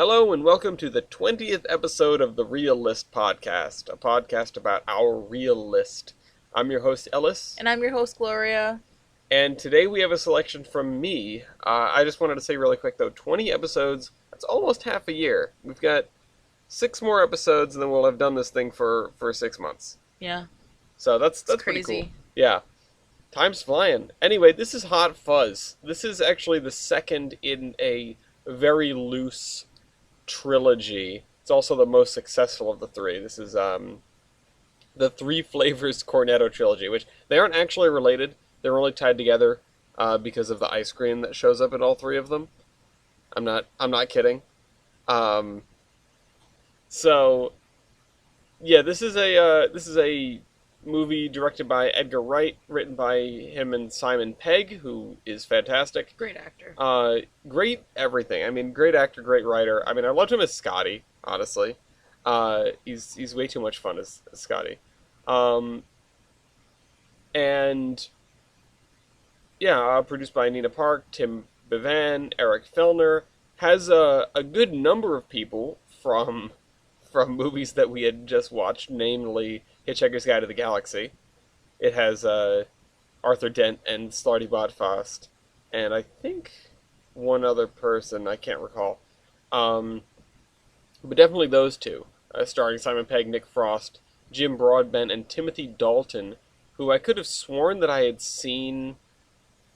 Hello and welcome to the 20th episode of the Real List podcast, a podcast about our real list. I'm your host, Ellis. And I'm your host, Gloria. And today we have a selection from me. I just wanted to say really quick, though, 20 episodes, that's almost half a year. We've got 6 more episodes, and then we'll have done this thing for 6 months. Yeah. So that's crazy. Pretty cool. Yeah. Time's flying. Anyway, this is Hot Fuzz. This is actually the second in a very loose trilogy. It's also the most successful of the three. This is the Three Flavors Cornetto trilogy, which they aren't actually related. They're only tied together because of the ice cream that shows up in all three of them. I'm not kidding. So yeah, this is a movie directed by Edgar Wright, written by him and Simon Pegg, who is fantastic. Great actor. Great everything. I mean, great actor, great writer. I mean, I loved him as Scotty, honestly. He's way too much fun as Scotty. And yeah, produced by Nina Park, Tim Bevan, Eric Fellner. Has a good number of people from movies that we had just watched, namely Hitchhiker's Guide to the Galaxy. It has Arthur Dent and Slarty Botfast, and I think one other person, I can't recall. But definitely those two, starring Simon Pegg, Nick Frost, Jim Broadbent, and Timothy Dalton, who I could have sworn that I had seen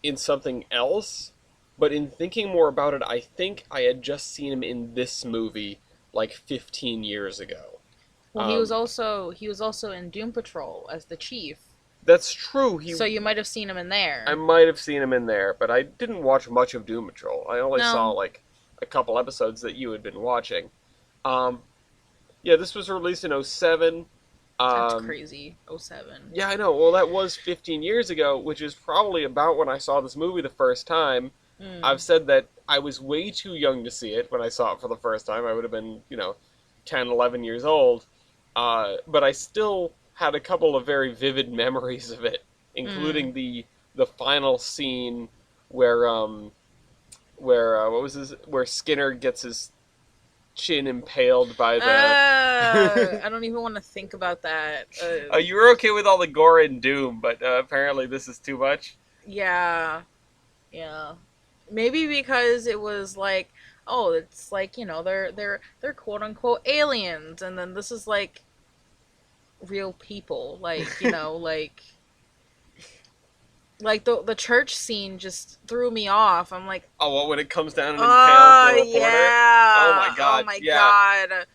in something else, but in thinking more about it, I think I had just seen him in this movie like 15 years ago. Well, he was also in Doom Patrol as the chief. That's true. So you might have seen him in there. I might have seen him in there, but I didn't watch much of Doom Patrol. I only saw like a couple episodes that you had been watching. Yeah, this was released in 2007. That's crazy. 2007. Yeah, I know. Well, that was 15 years ago, which is probably about when I saw this movie the first time. I've said that I was way too young to see it when I saw it for the first time. I would have been, 10, 11 years old. But I still had a couple of very vivid memories of it, including the final scene where where Skinner gets his chin impaled by the... I don't even want to think about that. You were okay with all the gore in Doom, but apparently this is too much? Yeah. Maybe because it was like, oh, it's like, they're quote unquote aliens, and then this is like real people, like, like the church scene just threw me off. I'm like, oh, when it comes down and impales the reporter? Yeah. Oh my god. Oh my god.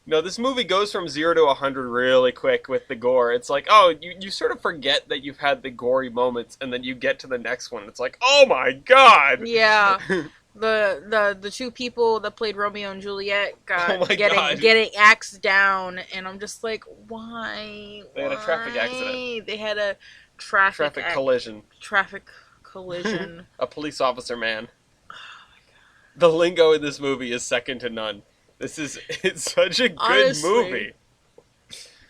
No, this movie goes from 0 to 100 really quick with the gore. It's like, oh, you sort of forget that you've had the gory moments, and then you get to the next one. It's like, oh my god! Yeah. The two people that played Romeo and Juliet getting axed down, and I'm just like, why? They had a traffic accident. They had a traffic collision. Traffic collision. A police officer man. Oh my god. The lingo in this movie is second to none. It's such a good movie.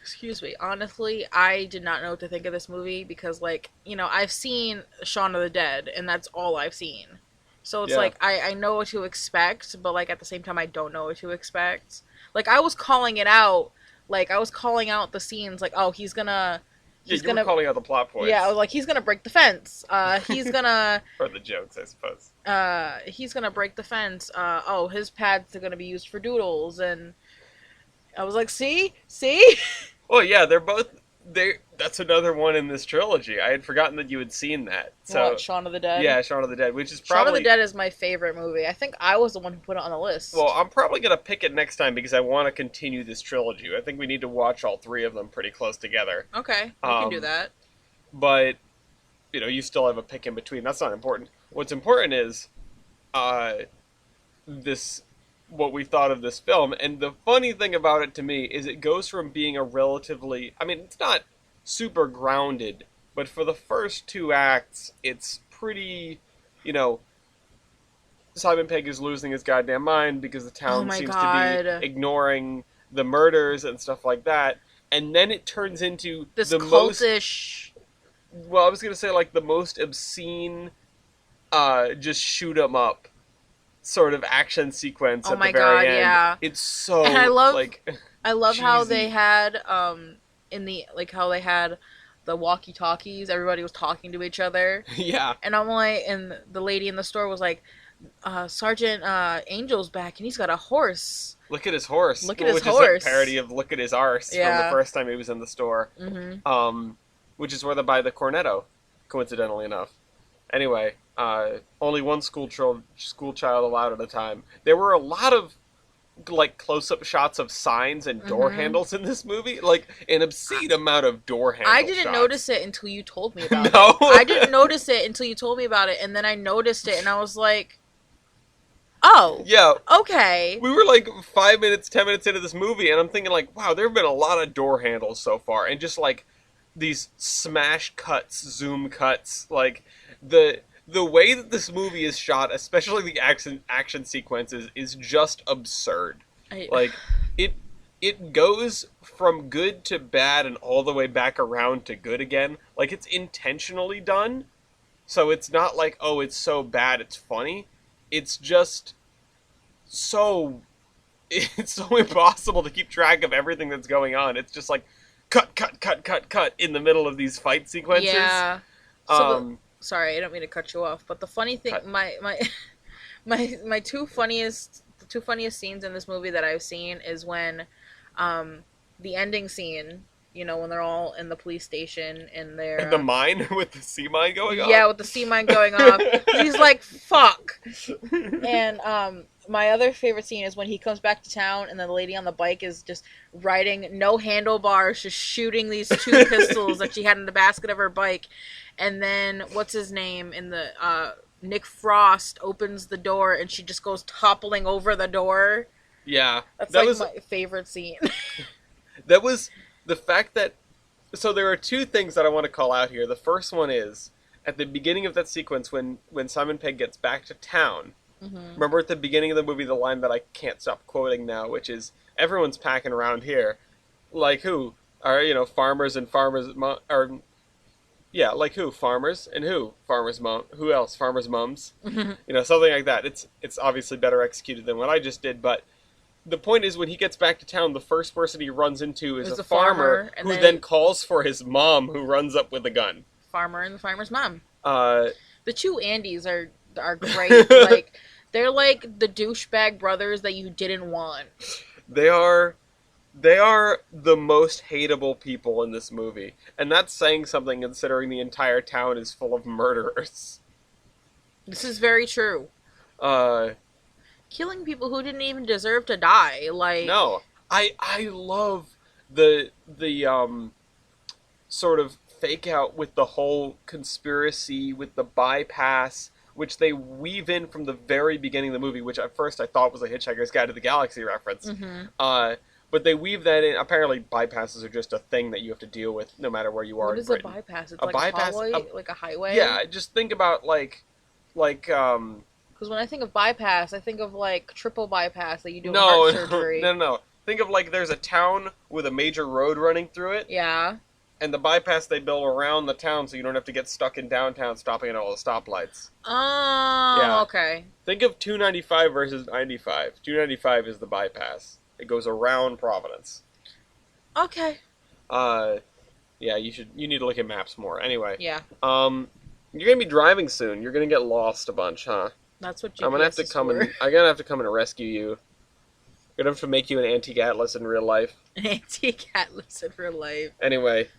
Excuse me. Honestly, I did not know what to think of this movie because, like, I've seen Shaun of the Dead, and that's all I've seen. So it's like, I know what to expect, but, like, at the same time, I don't know what to expect. Like, I was calling it out. Like, I was calling out the scenes, like, oh, he's gonna... you were calling out the plot points. Yeah, I was like, he's gonna break the fence. He's gonna... For the jokes, I suppose. He's gonna break the fence. Oh, his pads are gonna be used for doodles, and I was like, see? Well, yeah, that's another one in this trilogy. I had forgotten that you had seen that. So, what, Shaun of the Dead? Yeah, Shaun of the Dead, which is probably... Shaun of the Dead is my favorite movie. I think I was the one who put it on the list. Well, I'm probably going to pick it next time because I want to continue this trilogy. I think we need to watch all three of them pretty close together. Okay, we can do that. But, you still have a pick in between. That's not important. What's important is what we thought of this film. And the funny thing about it to me is it goes from being a relatively... I mean, it's not super grounded, but for the first 2 acts, it's pretty, Simon Pegg is losing his goddamn mind because the town seems to be ignoring the murders and stuff like that. And then it turns into this cultish... Well, I was going to say, like, the most obscene, just shoot 'em up sort of action sequence Oh at the my very god, end. yeah. It's so And like I love how they cheesy. had in the like how they had the walkie-talkies. Everybody was talking to each other, Yeah. and I'm like, and the lady in the store was like, Sergeant Angel's back, and he's got a horse. Look at his horse, Look at his which is a horse. parody of "Look at His Arse" from the Yeah. first time he was in the store. Which is where they buy the cornetto, coincidentally enough. Anyway, only one school child allowed at a time. There were a lot of like close-up shots of signs and door handles in this movie, like an obscene amount of door handle I didn't shots. notice it until you told me about No? it. I didn't notice it until you told me about it, and then I noticed it, and I was like, oh, Yeah. okay. We were like 5 minutes, 10 minutes into this movie, and I'm thinking like, wow, there have been a lot of door handles so far, and just like these smash cuts, zoom cuts, like the way that this movie is shot, especially the action sequences, is just absurd. Like it goes from good to bad and all the way back around to good again. Like it's intentionally done, so it's not like, oh, it's so bad it's funny. It's just so it's so impossible to keep track of everything that's going on. It's just like cut in the middle of these fight sequences. Yeah. So sorry, I don't mean to cut you off, but the funny thing, my two funniest scenes in this movie that I've seen is when, the ending scene. You know, when they're all in the police station and they're... And the mine with the sea mine going off? Yeah, with the sea mine going off. He's like, fuck. And my other favorite scene is when he comes back to town and the lady on the bike is just riding no handlebars, just shooting these two pistols that she had in the basket of her bike. And then, what's his name? In the Nick Frost opens the door and she just goes toppling over the door. Yeah. That's like my favorite scene. That was... The fact that... So there are two things that I want to call out here. The first one is, at the beginning of that sequence, when Simon Pegg gets back to town, remember at the beginning of the movie the line that I can't stop quoting now, which is, everyone's packing around here. Like who? Farmers and farmers... Yeah, like who? Farmers and who? Farmers' mom. Who else? Farmers' mums. Something like that. It's obviously better executed than what I just did, but the point is when he gets back to town, the first person he runs into is a farmer who then calls for his mom, who runs up with a gun. Farmer and the farmer's mom. The two Andys are great. Like they're like the douchebag brothers that you didn't want. They are the most hateable people in this movie. And that's saying something considering the entire town is full of murderers. This is very true. Killing people who didn't even deserve to die. Like no. I love the sort of fake out with the whole conspiracy with the bypass, which they weave in from the very beginning of the movie, which at first I thought was a Hitchhiker's Guide to the Galaxy reference. But they weave that in. Apparently, bypasses are just a thing that you have to deal with no matter where you are. What is a bypass? It's like a hallway, like a highway. Yeah, just think about like. Because when I think of bypass, I think of like triple bypass that you do in heart surgery. No. Think of like there's a town with a major road running through it. Yeah. And the bypass they build around the town so you don't have to get stuck in downtown stopping at all the stoplights. Oh, yeah. Okay. Think of 295 versus 95. 295 is the bypass. It goes around Providence. Okay. Yeah, you need to look at maps more. Anyway. Yeah. You're gonna be driving soon. You're gonna get lost a bunch, huh? That's what GPS I'm gonna have to come and I'm gonna have to come and rescue you. I'm gonna have to make you an antique atlas in real life. An antique atlas in real life. Anyway.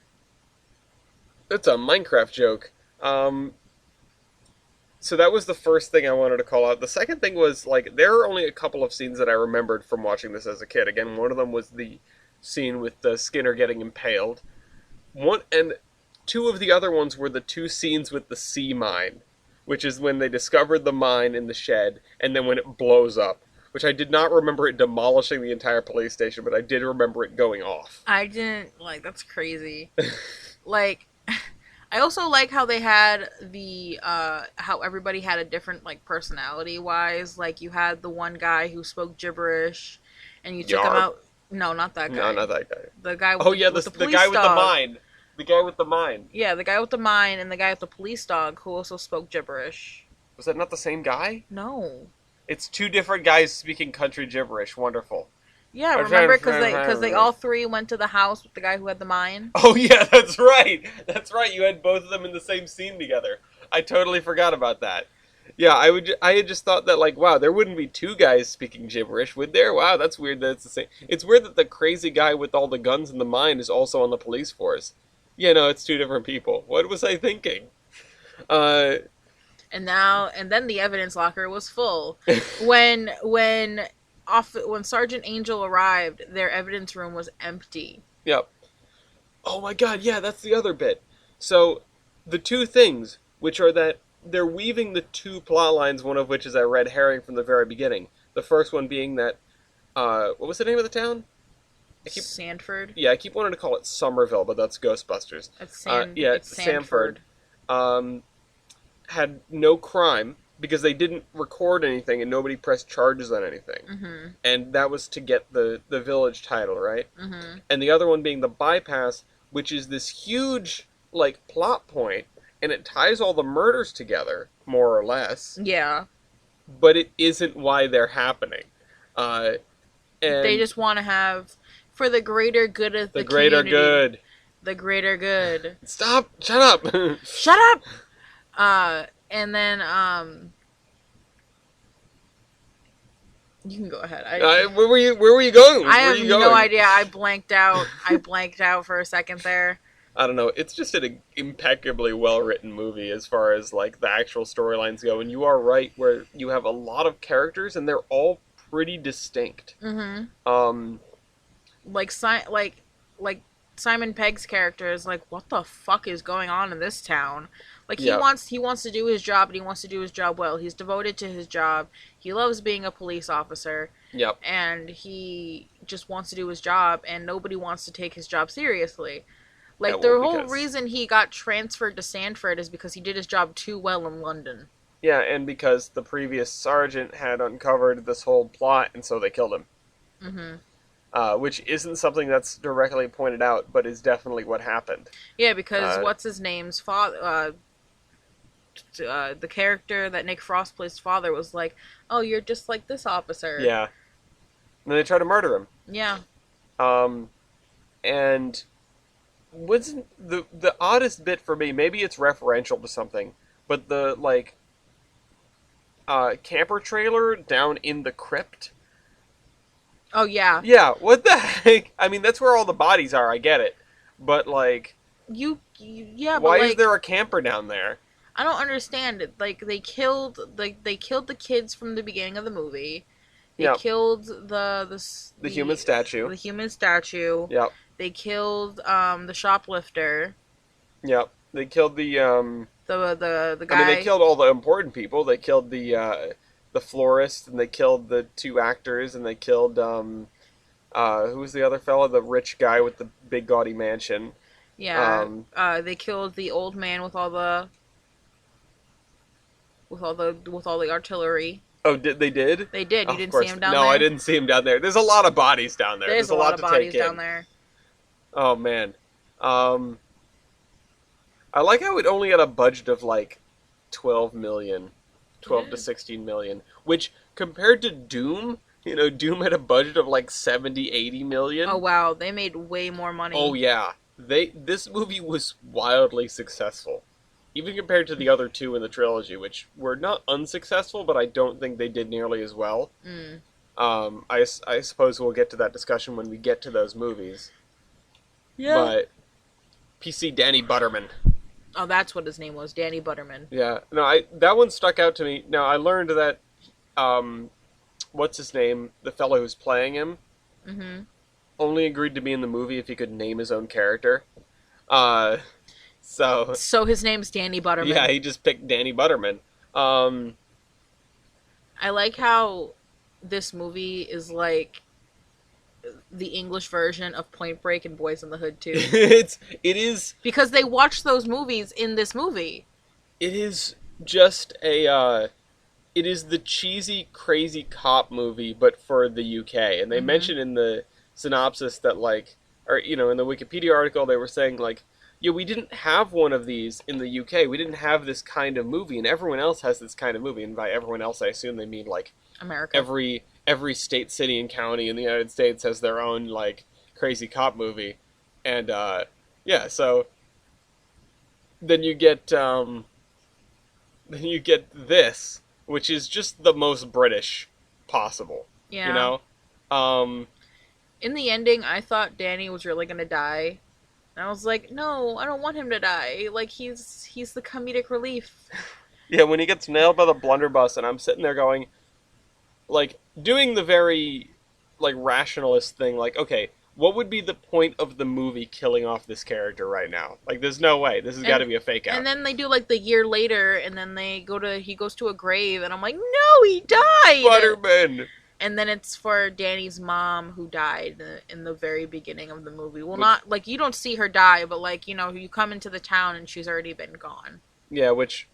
That's a Minecraft joke. So that was the first thing I wanted to call out. The second thing was, like, there are only a couple of scenes that I remembered from watching this as a kid. Again, one of them was the scene with the Skinner getting impaled. And two of the other ones were the two scenes with the sea mine, which is when they discovered the mine in the shed, and then when it blows up, which I did not remember it demolishing the entire police station, but I did remember it going off. I didn't, that's crazy. I also like how they had the, how everybody had a different, personality-wise. Like, you had the one guy who spoke gibberish, and you took him out... No, not that guy. No, not that guy. The guy with the guy with the mine. The guy with the mine. Yeah, the guy with the mine and the guy with the police dog who also spoke gibberish. Was that not the same guy? No. It's two different guys speaking country gibberish. Wonderful. Yeah, remember because they all three went to the house with the guy who had the mine. Oh yeah, that's right. That's right. You had both of them in the same scene together. I totally forgot about that. Yeah, I had just thought that like, wow, there wouldn't be two guys speaking gibberish, would there? Wow, that's weird that it's the same. It's weird that the crazy guy with all the guns in the mine is also on the police force. Yeah, no, it's two different people. What was I thinking? Uh, And then the evidence locker was full. When Sergeant Angel arrived, their evidence room was empty. yep. Oh my god, yeah, that's the other bit. So, the two things, which are that they're weaving the two plot lines, one of which is a red herring from the very beginning. The first one being that, what was the name of the town? Sanford. Yeah, I keep wanting to call it Somerville, but that's Ghostbusters. It's Sanford. Had no crime because they didn't record anything and nobody pressed charges on anything. Mm-hmm. And that was to get the village title, right? Mm-hmm. And the other one being the bypass, which is this huge, like, plot point, and it ties all the murders together, more or less. Yeah. But it isn't why they're happening. And they just want to have, for the greater good of the greater community, good. The greater good. Stop! Shut up! Shut up! And then, you can go ahead. Where were you going? I have no idea. I blanked out. For a second there. I don't know. It's just an impeccably well-written movie as far as, like, the actual storylines go. And you are right, where you have a lot of characters, and they're all pretty distinct. Mm-hmm. Like Simon Pegg's character is like, what the fuck is going on in this town? Like, he wants to do his job, and he wants to do his job well. He's devoted to his job. He loves being a police officer. Yep. And he just wants to do his job, and nobody wants to take his job seriously. Like, the whole reason he got transferred to Sanford is because he did his job too well in London. Yeah, and because the previous sergeant had uncovered this whole plot, and so they killed him. Mm-hmm. Which isn't something that's directly pointed out, but is definitely what happened. Yeah, because what's his name's father... the character that Nick Frost plays father was like, oh, you're just like this officer. Yeah. And then they try to murder him. Yeah. And wasn't the oddest bit for me, maybe it's referential to something, but the, like, camper trailer down in the crypt. Oh, yeah. Yeah, what the heck? I mean, that's where all the bodies are, I get it. But, like... why is there a camper down there? I don't understand it. Like, they killed the kids from the beginning of the movie. They killed the human statue. The human statue. Yep. They killed the shoplifter. Yep. They killed the guy. I mean, they killed all the important people. They killed the florist, and they killed the two actors, and they killed who was the other fella? The rich guy with the big gaudy mansion. Yeah. They killed the old man with all the artillery. Oh, they did? They did. You didn't see him down there? No, I didn't see him down there. There's a lot of bodies down there. There's a lot of bodies down there. Oh, man. I like how it only had a budget of, like, 12 to 16 million. Which, compared to Doom, Doom had a budget of, like, 70, 80 million. Oh, wow. They made way more money. Oh, yeah. This movie was wildly successful. Even compared to the other two in the trilogy, which were not unsuccessful, but I don't think they did nearly as well. I suppose we'll get to that discussion when we get to those movies. Yeah. But PC Danny Butterman. Oh, that's what his name was, Danny Butterman. Yeah. No, that one stuck out to me. Now, I learned that, what's his name? The fellow who's playing him. Mm-hmm. Only agreed to be in the movie if he could name his own character. So his name's Danny Butterman. Yeah, he just picked Danny Butterman. I like how this movie is like the English version of Point Break and Boys in the Hood 2. It is because they watch those movies in this movie. It is just it is the cheesy, crazy cop movie, but for the UK. And they mention in the synopsis that, like, or in the Wikipedia article, they were saying, like, yeah, we didn't have one of these in the UK. We didn't have this kind of movie, and everyone else has this kind of movie. And by everyone else, I assume they mean, like, America. Every state, city, and county in the United States has their own like crazy cop movie, and yeah, so then you get this, which is just the most British possible. Yeah. You know, in the ending, I thought Danny was really gonna die, and I was like, no, I don't want him to die. Like he's the comedic relief. Yeah, when he gets nailed by the blunderbuss, and I'm sitting there going, like, doing the very, like, rationalist thing, like, okay, what would be the point of the movie killing off this character right now? Like, there's no way. This has got to be a fake out. And then they do, like, the year later, and then he goes to a grave, and I'm like, no, he died! Butterman! And then it's for Danny's mom who died in the very beginning of the movie. Well, not, like, you don't see her die, but, like, you know, you come into the town and she's already been gone. Yeah, which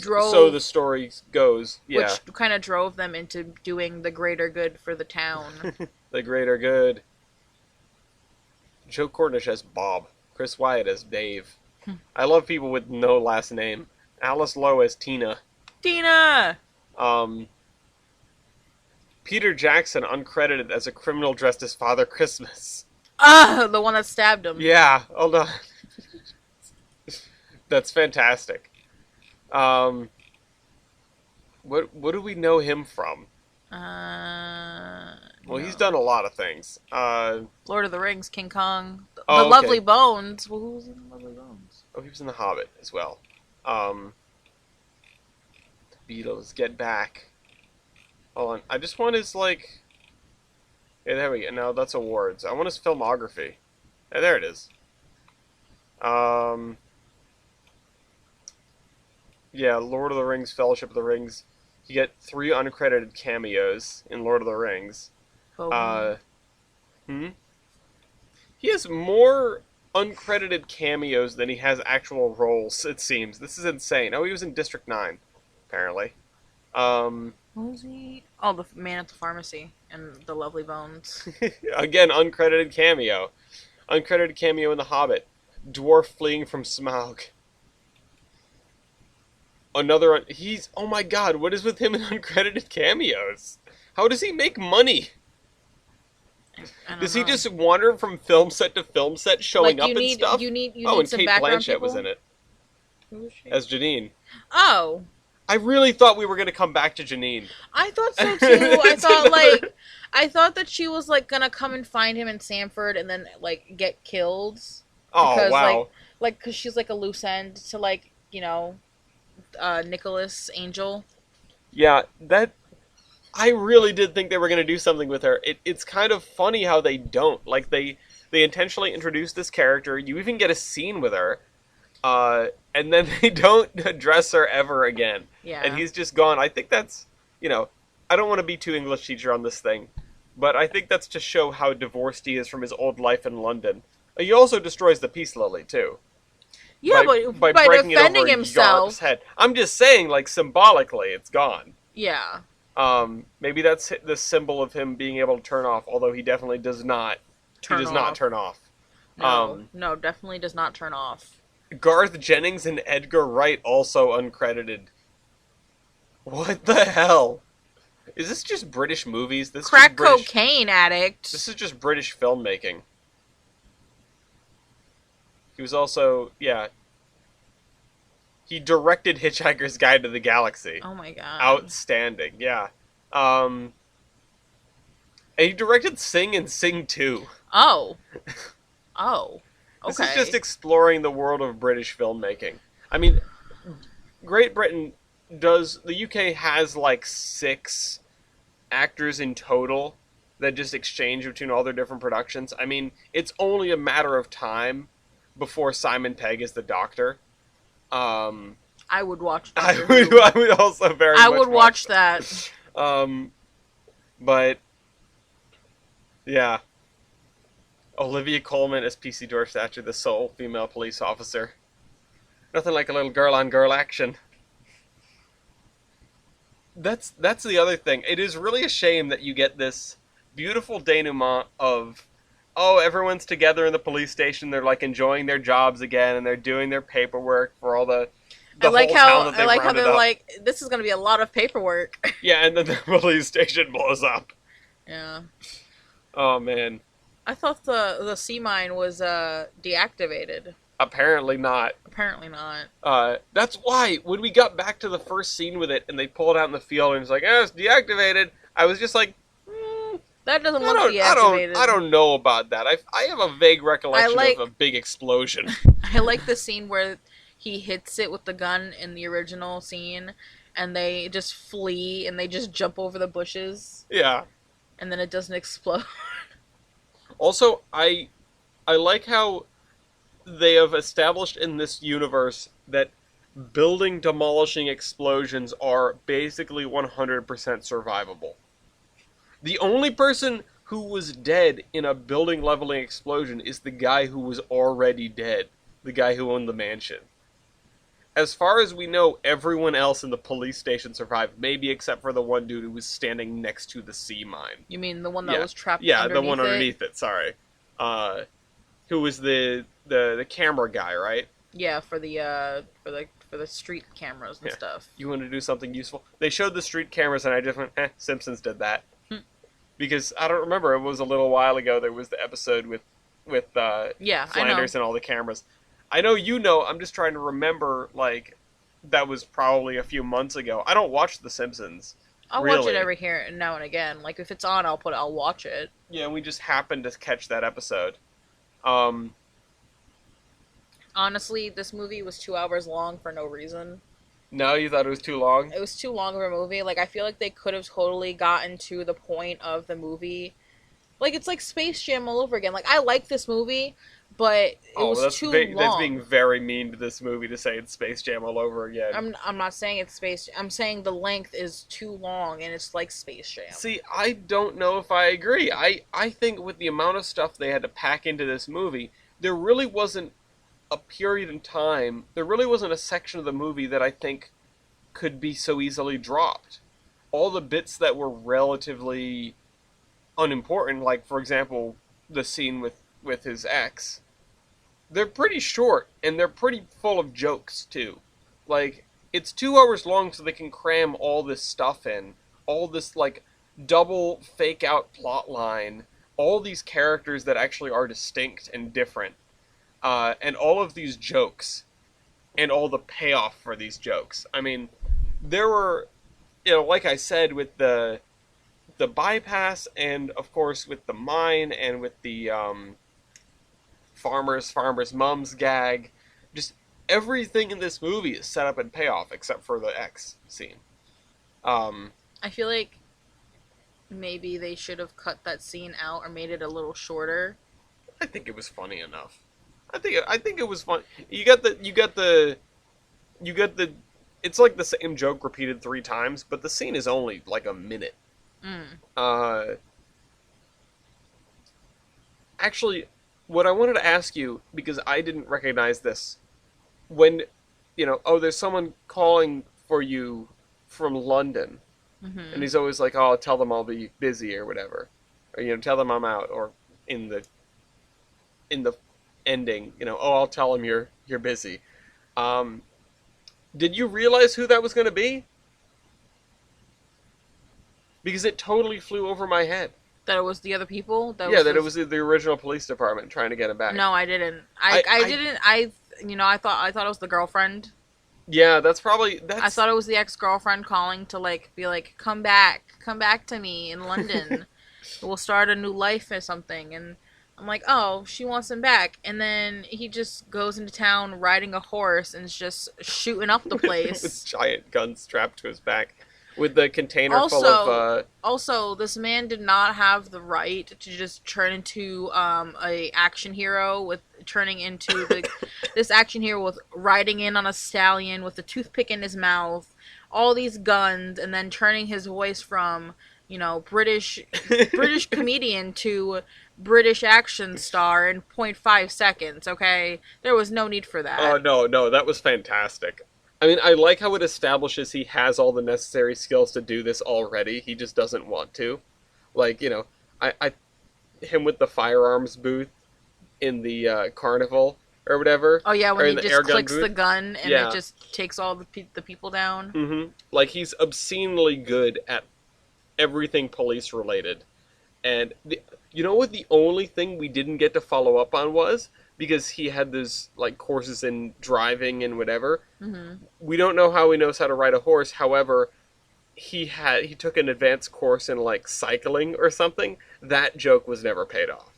drove... So the story goes, yeah. Which kind of drove them into doing the greater good for the town. The greater good. Joe Cornish as Bob. Chris Wyatt as Dave. I love people with no last name. Alice Lowe as Tina. Tina! Peter Jackson uncredited as a criminal dressed as Father Christmas. Ah, the one that stabbed him. Yeah, hold on. That's fantastic. What do we know him from? Well, he's done a lot of things. Lord of the Rings, King Kong, The okay. Lovely Bones. Well, who was in The Lovely Bones? Oh, he was in The Hobbit as well. The Beatles, Get Back. Hold on, I just want his, like... Yeah, there we go. No, that's awards. I want his filmography. Yeah, there it is. Yeah, Lord of the Rings, Fellowship of the Rings. You get 3 uncredited cameos in Lord of the Rings. Oh. He has more uncredited cameos than he has actual roles, it seems. This is insane. Oh, he was in District 9, apparently. What was he? Oh, the man at the pharmacy and The Lovely Bones. Again, uncredited cameo. Uncredited cameo in The Hobbit. Dwarf fleeing from Smaug. He's... Oh my god, what is with him in uncredited cameos? How does he make money? Does he just wander from film set to film set showing up and stuff? You need and some Kate background Blanchett people? was in it. Who was she? As Janine. Oh. I really thought we were going to come back to Janine. I thought so too. I thought that she was like gonna come and find him in Sanford and then like get killed. Oh, Because, wow. because she's like a loose end to like, you know, Nicholas Angel. Yeah, I really did think they were going to do something with her. It's kind of funny how they don't. Like, they intentionally introduce this character. You even get a scene with her. And then they don't address her ever again. Yeah. And he's just gone. I think that's, you know, I don't want to be too English teacher on this thing, but I think that's to show how divorced he is from his old life in London. He also destroys the Peace Lily, too. Yeah, by by breaking defending it over himself. Yarp's head. I'm just saying, like, symbolically, it's gone. Yeah. Maybe that's the symbol of him being able to turn off, although he definitely does not. Not turn off. No, definitely does not turn off. Garth Jennings and Edgar Wright also uncredited. What the hell? Is this just British movies? This Crack is British, cocaine addict. This is just British filmmaking. He was also, yeah. He directed Hitchhiker's Guide to the Galaxy. Oh my god. Outstanding, yeah. And he directed Sing and Sing 2. Oh. Oh. Okay. This is just exploring the world of British filmmaking. I mean, Great Britain the UK has like 6 actors in total that just exchange between all their different productions. I mean, it's only a matter of time before Simon Pegg is the Doctor. I would watch that. I would also very much watch that. But yeah. Olivia Colman as PC Dorsacher, the sole female police officer. Nothing like a little girl-on-girl action. That's the other thing. It is really a shame that you get this beautiful denouement of, oh, everyone's together in the police station, they're like enjoying their jobs again, and they're doing their paperwork for all the the whole town that they rounded they're up. like, this is gonna be a lot of paperwork. Yeah, and then the police station blows up. Yeah. Oh man. I thought the sea mine was deactivated. Apparently not. Apparently not. That's why when we got back to the first scene with it and they pulled out in the field and it's like, it's deactivated. I was just like, that doesn't look deactivated. I don't know about that. I have a vague recollection of a big explosion. I like the scene where he hits it with the gun in the original scene, and they just flee and they just jump over the bushes. Yeah. And then it doesn't explode. Also, I like how they have established in this universe that building demolishing explosions are basically 100% survivable. The only person who was dead in a building leveling explosion is the guy who was already dead, the guy who owned the mansion. As far as we know, everyone else in the police station survived, maybe except for the one dude who was standing next to the sea mine. You mean the one that was trapped underneath underneath the one underneath it, sorry. Who was the camera guy, right? Yeah, for the street cameras and stuff. You want to do something useful? They showed the street cameras and I just went, Simpsons did that. Because I don't remember, it was a little while ago, there was the episode with Flanders and all the cameras. I know you know, I'm just trying to remember, like, that was probably a few months ago. I don't watch The Simpsons. I'll watch it every here and now and again. Like, if it's on, I'll watch it. Yeah, we just happened to catch that episode. Honestly, this movie was 2 hours long for no reason. No, you thought it was too long? It was too long of a movie. Like, I feel like they could have totally gotten to the point of the movie. Like, it's like Space Jam all over again. Like, I like this movie, but it was too long. That's being very mean to this movie to say it's Space Jam all over again. I'm not saying it's Space Jam. I'm saying the length is too long, and it's like Space Jam. See, I don't know if I agree. I think with the amount of stuff they had to pack into this movie, there really wasn't a period in time, there really wasn't a section of the movie that I think could be so easily dropped. All the bits that were relatively unimportant, like, for example, the scene with his ex, they're pretty short, and they're pretty full of jokes, too. Like, it's 2 hours long so they can cram all this stuff in. All this, like, double fake-out plot line. All these characters that actually are distinct and different. And all of these jokes. And all the payoff for these jokes. I mean, there were, like I said, with the bypass, and of course with the mine, and with the farmer's mom's gag, just everything in this movie is set up and payoff except for the X scene. I feel like maybe they should have cut that scene out or made it a little shorter. I think it was funny enough. I think it was fun. You got the. It's like the same joke repeated 3 times, but the scene is only like a minute. Actually, what I wanted to ask you, because I didn't recognize this, when, there's someone calling for you from London, and he's always like, oh, tell them I'll be busy or whatever, or tell them I'm out, or in the ending, I'll tell them you're busy. Did you realize who that was going to be? Because it totally flew over my head. That it was the other people? That it was the original police department trying to get him back. No, I didn't. I didn't. I thought it was the girlfriend. Yeah, that's. I thought it was the ex-girlfriend calling to be like, come back to me in London. We'll start a new life or something. And I'm like, oh, she wants him back. And then he just goes into town riding a horse and is just shooting up the place. With giant guns strapped to his back. With the container full of... Also, this man did not have the right to just turn into a action hero with this action hero with riding in on a stallion with a toothpick in his mouth, all these guns, and then turning his voice from, British comedian to British action star in 0.5 seconds, okay? There was no need for that. Oh, no, that was fantastic. I mean, I like how it establishes he has all the necessary skills to do this already. He just doesn't want to. Like, him with the firearms booth in the carnival, or whatever. Oh yeah, or when in he the just air gun clicks booth. the gun and Yeah. it just takes all the people down. Mm-hmm. Like, he's obscenely good at everything police related. And you know what the only thing we didn't get to follow up on was? Because he had those, like, courses in driving and whatever. Mm-hmm. We don't know how he knows how to ride a horse. However, he took an advanced course in, like, cycling or something. That joke was never paid off.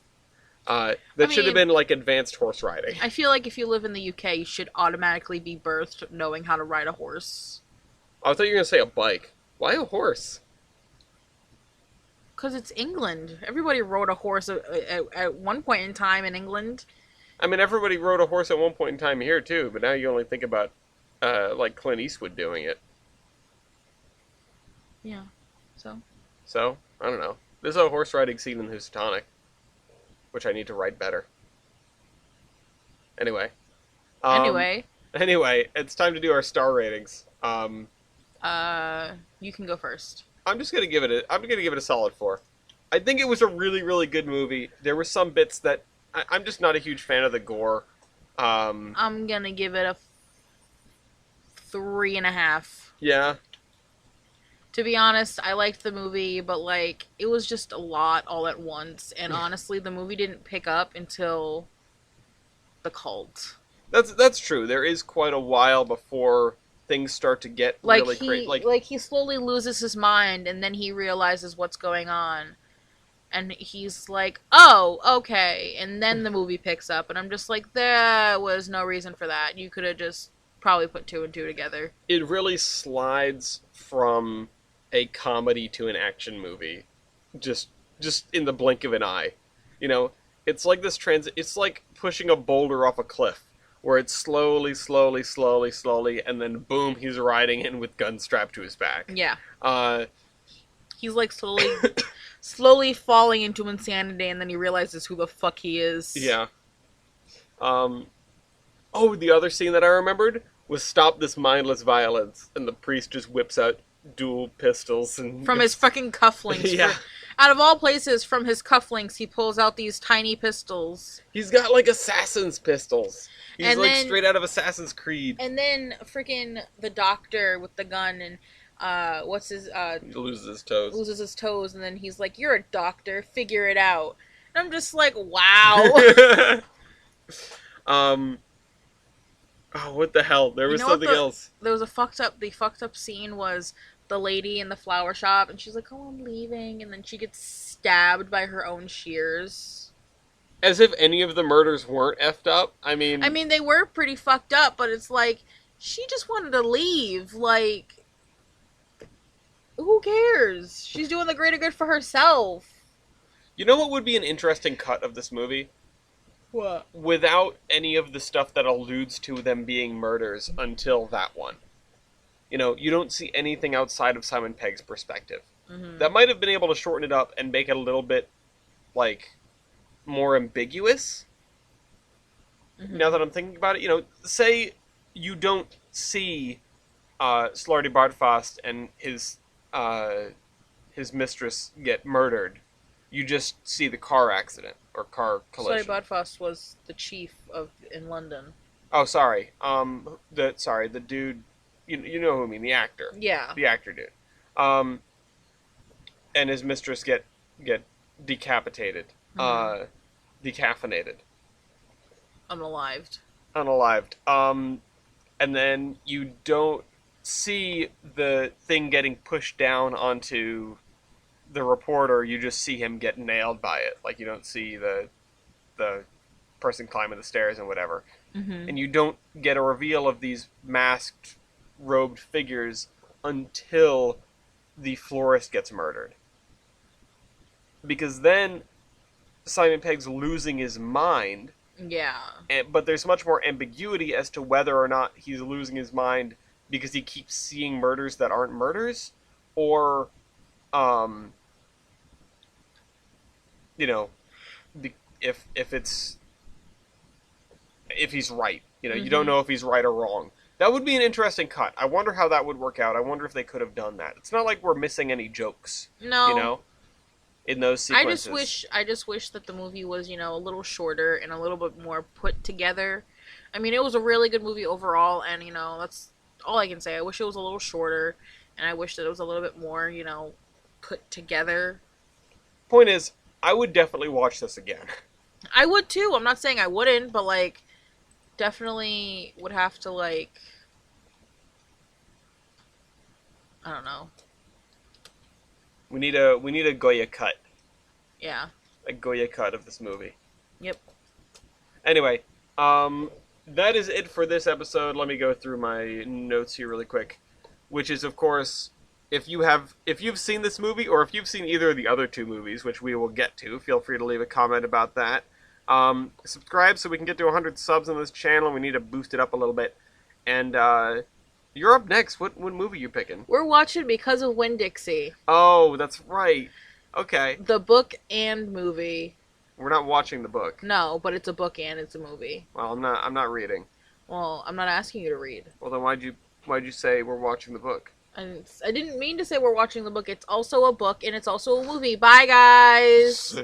That should have been, like, advanced horse riding. I feel like if you live in the UK, you should automatically be birthed knowing how to ride a horse. I thought you were going to say a bike. Why a horse? Because it's England. Everybody rode a horse at one point in time in England. I mean, everybody rode a horse at one point in time here, too, but now you only think about, like, Clint Eastwood doing it. Yeah, so? So, I don't know. There's a horse riding scene in Housatonic, which I need to write better. Anyway. Anyway, it's time to do our star ratings. You can go first. I'm gonna give it a solid 4. I think it was a really, really good movie. There were some bits that I'm just not a huge fan of the gore. I'm gonna give it a 3.5. Yeah. To be honest, I liked the movie, but like it was just a lot all at once, and honestly, the movie didn't pick up until the cult. That's true. There is quite a while before things start to get really crazy. Like he slowly loses his mind, and then he realizes what's going on, and he's like, "Oh, okay." And then the movie picks up, and I'm just like, there was no reason for that. You could have just probably put 2 and 2 together. It really slides from a comedy to an action movie, just in the blink of an eye. You know, it's like this it's like pushing a boulder off a cliff, where it's slowly, and then boom, he's riding in with guns strapped to his back. Yeah. He's like slowly, slowly falling into insanity, and then he realizes who the fuck he is. Yeah. Oh, the other scene that I remembered was "Stop this mindless violence," and the priest just whips out dual pistols and from his fucking cufflinks. Yeah. Out of all places, from his cufflinks, he pulls out these tiny pistols. He's got like assassin's pistols. He's and like then, straight out of Assassin's Creed. And then freaking the doctor with the gun and he loses his toes. Loses his toes, and then he's like, "You're a doctor, figure it out." And I'm just like, wow. Oh, what the hell? There was something else. There was the fucked up scene was the lady in the flower shop, and she's like, "Oh, I'm leaving," and then she gets stabbed by her own shears. As if any of the murders weren't effed up. I mean, they were pretty fucked up, but it's like, she just wanted to leave. Like, who cares? She's doing the greater good for herself. You know what would be an interesting cut of this movie? What? Without any of the stuff that alludes to them being murders until that one. You know, you don't see anything outside of Simon Pegg's perspective. Mm-hmm. That might have been able to shorten it up and make it a little bit, like, more ambiguous. Mm-hmm. Now that I'm thinking about it, you know, say you don't see Slarty Bartfast and his mistress get murdered. You just see the car accident or car collision. Slarty Bartfast was the chief in London. Oh, sorry. The dude. You know who I mean? The actor. Yeah. The actor dude. And his mistress get decapitated. Mm-hmm. Decaffeinated. Unalived. And then you don't see the thing getting pushed down onto the reporter. You just see him get nailed by it. Like, you don't see the person climbing the stairs and whatever. Mm-hmm. And you don't get a reveal of these masked, robed figures until the florist gets murdered. Because then Simon Pegg's losing his mind. Yeah. But there's much more ambiguity as to whether or not he's losing his mind because he keeps seeing murders that aren't murders, or, you know, if he's right. You know, mm-hmm. You don't know if he's right or wrong. That would be an interesting cut. I wonder how that would work out. I wonder if they could have done that. It's not like we're missing any jokes. No. You know? In those sequences. I just wish that the movie was, you know, a little shorter and a little bit more put together. I mean, it was a really good movie overall, and that's all I can say. I wish it was a little shorter, and I wish that it was a little bit more, put together. Point is, I would definitely watch this again. I would too. I'm not saying I wouldn't, but like, definitely would have to like, I don't know. We need a Goya cut. Yeah. A Goya cut of this movie. Yep. Anyway, that is it for this episode. Let me go through my notes here really quick. Which is, of course, if you've seen this movie, or if you've seen either of the other two movies, which we will get to, feel free to leave a comment about that. Subscribe so we can get to 100 subs on this channel. We need to boost it up a little bit. And you're up next. What movie you picking? We're watching Because of Winn-Dixie. Oh, that's right. Okay. The book and movie. We're not watching the book. No, but it's a book and it's a movie. Well, I'm not reading. Well, I'm not asking you to read. Well, then why'd you say we're watching the book? I didn't mean to say we're watching the book. It's also a book and it's also a movie. Bye, guys.